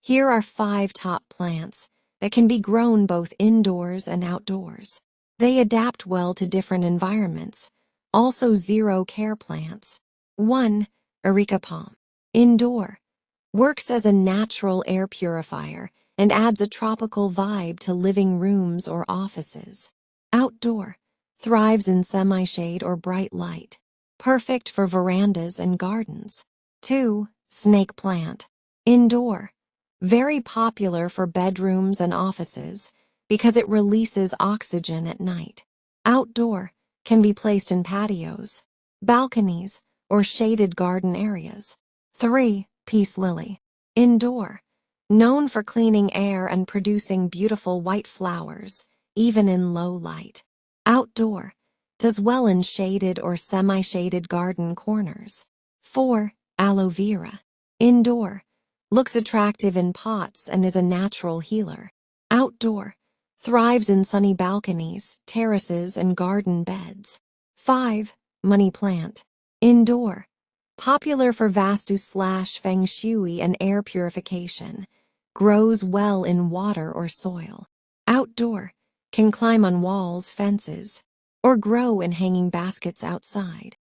Here are 5 top plants that can be grown both indoors and outdoors. They adapt well to different environments. Also zero-care plants. 1. Areca Palm. Indoor. Works as a natural air purifier and adds a tropical vibe to living rooms or offices. Outdoor. Thrives in semi-shade or bright light. Perfect for verandas and gardens. 2. Snake plant. Indoor. Very popular for bedrooms and offices because it releases oxygen at night. Outdoor. Can be placed in patios, balconies, or shaded garden areas. 3. Peace lily. Indoor. Known for cleaning air and producing beautiful white flowers, even in low light. Outdoor. Does well in shaded or semi-shaded garden corners. 4. Aloe Vera. Indoor. Looks attractive in pots and is a natural healer. Outdoor. Thrives in sunny balconies, terraces, and garden beds. 5. Money plant. Indoor. Popular for Vastu/Feng Shui and air purification. Grows well in water or soil. Outdoor. Can climb on walls, fences, or grow in hanging baskets outside.